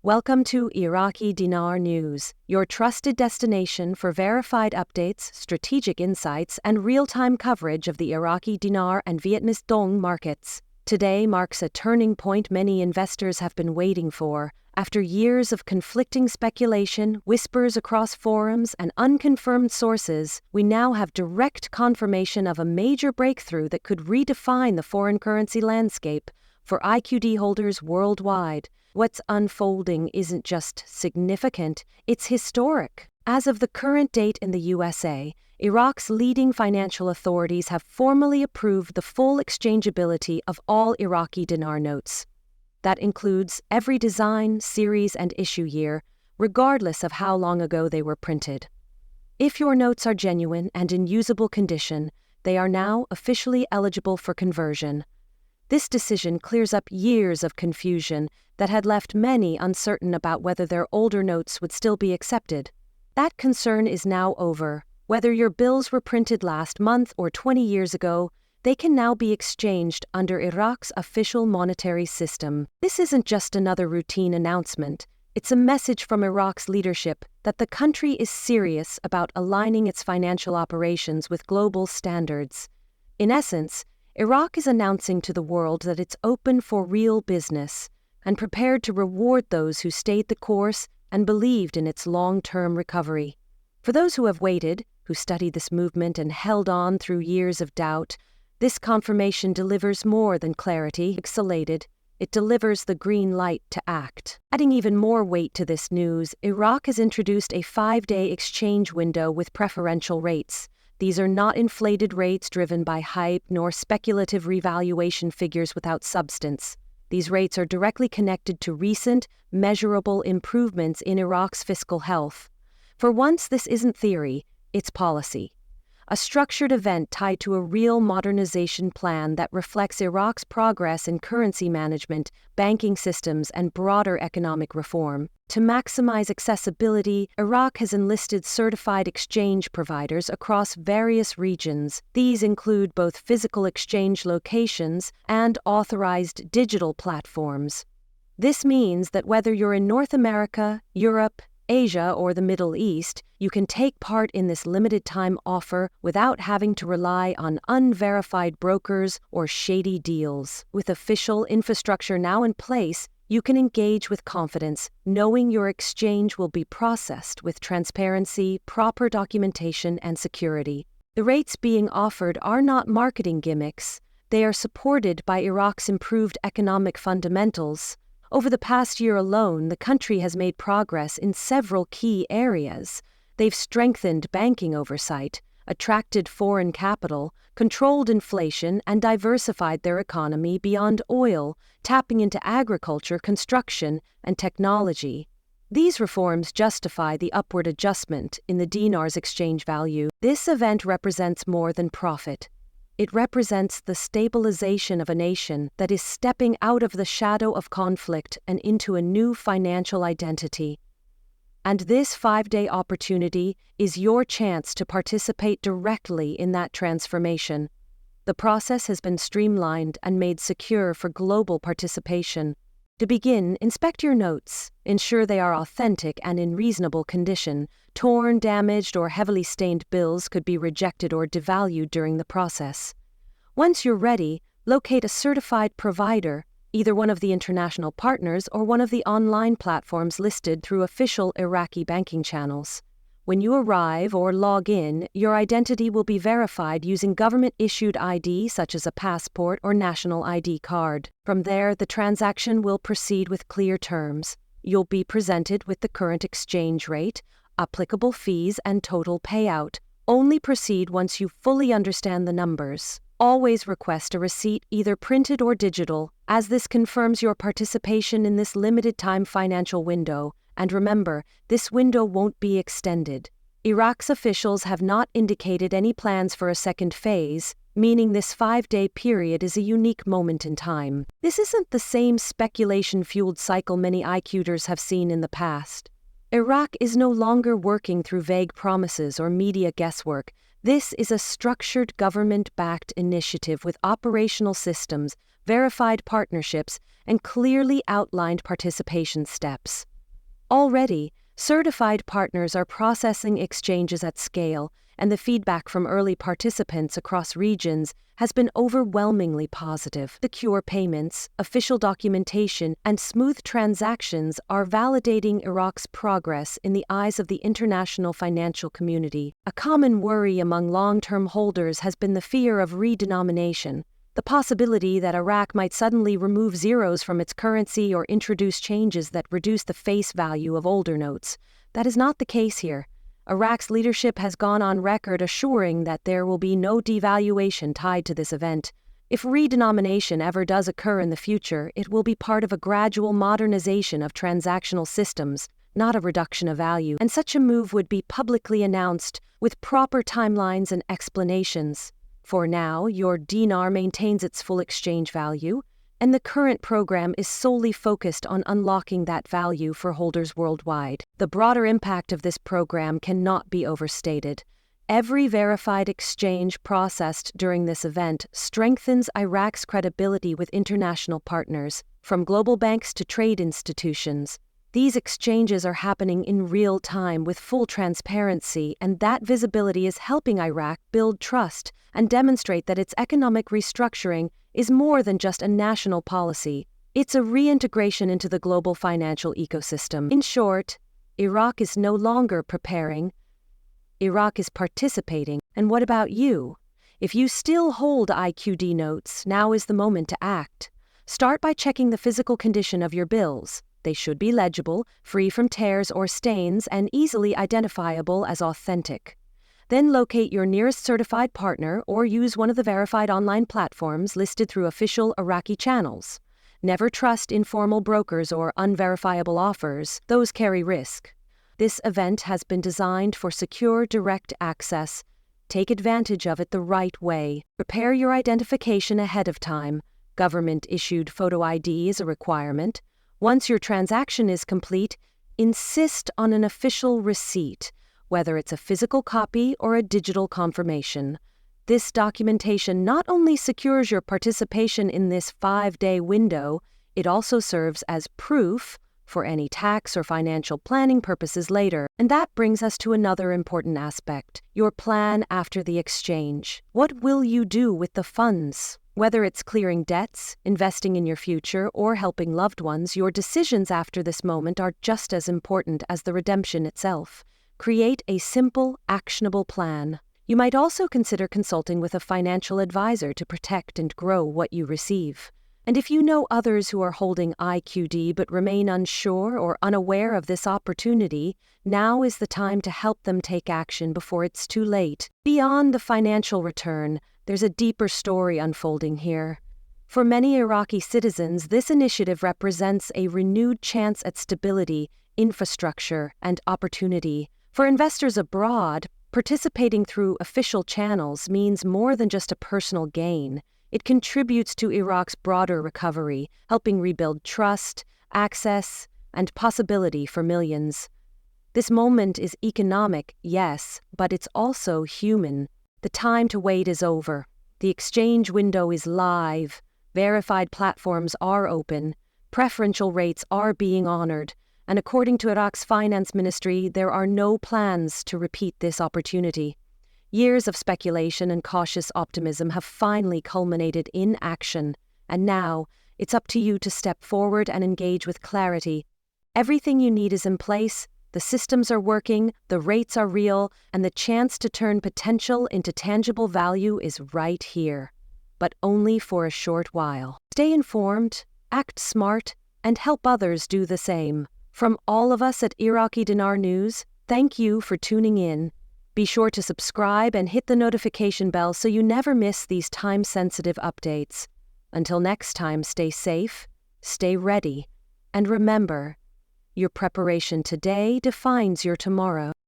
Welcome to Iraqi Dinar News, your trusted destination for verified updates, strategic insights, and real-time coverage of the Iraqi dinar and Vietnamese dong markets. Today marks a turning point many investors have been waiting for. After years of conflicting speculation, whispers across forums, and unconfirmed sources, we now have direct confirmation of a major breakthrough that could redefine the foreign currency landscape for IQD holders worldwide. What's unfolding isn't just significant, it's historic. As of the current date in the USA, Iraq's leading financial authorities have formally approved the full exchangeability of all Iraqi dinar notes. That includes every design, series, and issue year, regardless of how long ago they were printed. If your notes are genuine and in usable condition, they are now officially eligible for conversion. This decision clears up years of confusion that had left many uncertain about whether their older notes would still be accepted. That concern is now over. Whether your bills were printed last month or 20 years ago, they can now be exchanged under Iraq's official monetary system. This isn't just another routine announcement. It's a message from Iraq's leadership that the country is serious about aligning its financial operations with global standards. In essence, Iraq is announcing to the world that it's open for real business and prepared to reward those who stayed the course and believed in its long-term recovery. For those who have waited, who studied this movement and held on through years of doubt, this confirmation delivers more than clarity exhalated. It delivers the green light to act. Adding even more weight to this news, Iraq has introduced a 5-day exchange window with preferential rates. These are not inflated rates driven by hype nor speculative revaluation figures without substance. These rates are directly connected to recent, measurable improvements in Iraq's fiscal health. For once, this isn't theory, it's policy. A structured event tied to a real modernization plan that reflects Iraq's progress in currency management, banking systems, and broader economic reform. To maximize accessibility, Iraq has enlisted certified exchange providers across various regions. These include both physical exchange locations and authorized digital platforms. This means that whether you're in North America, Europe, Asia, or the Middle East, you can take part in this limited-time offer without having to rely on unverified brokers or shady deals. With official infrastructure now in place, you can engage with confidence, knowing your exchange will be processed with transparency, proper documentation, and security. The rates being offered are not marketing gimmicks. They are supported by Iraq's improved economic fundamentals. Over the past year alone, the country has made progress in several key areas. They've strengthened banking oversight, attracted foreign capital, controlled inflation, and diversified their economy beyond oil, tapping into agriculture, construction, and technology. These reforms justify the upward adjustment in the dinar's exchange value. This event represents more than profit. It represents the stabilization of a nation that is stepping out of the shadow of conflict and into a new financial identity. And this 5-day opportunity is your chance to participate directly in that transformation. The process has been streamlined and made secure for global participation. To begin, inspect your notes. Ensure they are authentic and in reasonable condition. Torn, damaged, or heavily stained bills could be rejected or devalued during the process. Once you're ready, locate a certified provider, either one of the international partners or one of the online platforms listed through official Iraqi banking channels. When you arrive or log in, your identity will be verified using government-issued ID such as a passport or national ID card. From there, the transaction will proceed with clear terms. You'll be presented with the current exchange rate, applicable fees, and total payout. Only proceed once you fully understand the numbers. Always request a receipt, either printed or digital, as this confirms your participation in this limited-time financial window. And remember, this window won't be extended. Iraq's officials have not indicated any plans for a second phase, meaning this 5-day period is a unique moment in time. This isn't the same speculation-fueled cycle many IQDers have seen in the past. Iraq is no longer working through vague promises or media guesswork. This is a structured government-backed initiative with operational systems, verified partnerships, and clearly outlined participation steps. Already, certified partners are processing exchanges at scale, and the feedback from early participants across regions has been overwhelmingly positive. Secure payments, official documentation, and smooth transactions are validating Iraq's progress in the eyes of the international financial community. A common worry among long-term holders has been the fear of redenomination, the possibility that Iraq might suddenly remove zeros from its currency or introduce changes that reduce the face value of older notes. That is not the case here. Iraq's leadership has gone on record assuring that there will be no devaluation tied to this event. If redenomination ever does occur in the future, it will be part of a gradual modernization of transactional systems, not a reduction of value, and such a move would be publicly announced with proper timelines and explanations. For now, your dinar maintains its full exchange value, and the current program is solely focused on unlocking that value for holders worldwide. The broader impact of this program cannot be overstated. Every verified exchange processed during this event strengthens Iraq's credibility with international partners, from global banks to trade institutions. These exchanges are happening in real time with full transparency, and that visibility is helping Iraq build trust and demonstrate that its economic restructuring is more than just a national policy. It's a reintegration into the global financial ecosystem. In short, Iraq is no longer preparing. Iraq is participating. And what about you? If you still hold IQD notes, now is the moment to act. Start by checking the physical condition of your bills. They should be legible, free from tears or stains, and easily identifiable as authentic. Then locate your nearest certified partner or use one of the verified online platforms listed through official Iraqi channels. Never trust informal brokers or unverifiable offers. Those carry risk. This event has been designed for secure, direct access. Take advantage of it the right way. Prepare your identification ahead of time. Government-issued photo ID is a requirement. Once your transaction is complete, insist on an official receipt, whether it's a physical copy or a digital confirmation. This documentation not only secures your participation in this 5-day window, it also serves as proof for any tax or financial planning purposes later. And that brings us to another important aspect: your plan after the exchange. What will you do with the funds? Whether it's clearing debts, investing in your future, or helping loved ones, your decisions after this moment are just as important as the redemption itself. Create a simple, actionable plan. You might also consider consulting with a financial advisor to protect and grow what you receive. And if you know others who are holding IQD but remain unsure or unaware of this opportunity, now is the time to help them take action before it's too late. Beyond the financial return, there's a deeper story unfolding here. For many Iraqi citizens, this initiative represents a renewed chance at stability, infrastructure, and opportunity. For investors abroad, participating through official channels means more than just a personal gain. It contributes to Iraq's broader recovery, helping rebuild trust, access, and possibility for millions. This moment is economic, yes, but it's also human. The time to wait is over. The exchange window is live. Verified platforms are open. Preferential rates are being honored. And according to Iraq's finance ministry, there are no plans to repeat this opportunity. Years of speculation and cautious optimism have finally culminated in action, and now it's up to you to step forward and engage with clarity. Everything you need is in place, the systems are working, the rates are real, and the chance to turn potential into tangible value is right here. But only for a short while. Stay informed, act smart, and help others do the same. From all of us at Iraqi Dinar News, thank you for tuning in. Be sure to subscribe and hit the notification bell so you never miss these time-sensitive updates. Until next time, stay safe, stay ready, and remember, your preparation today defines your tomorrow.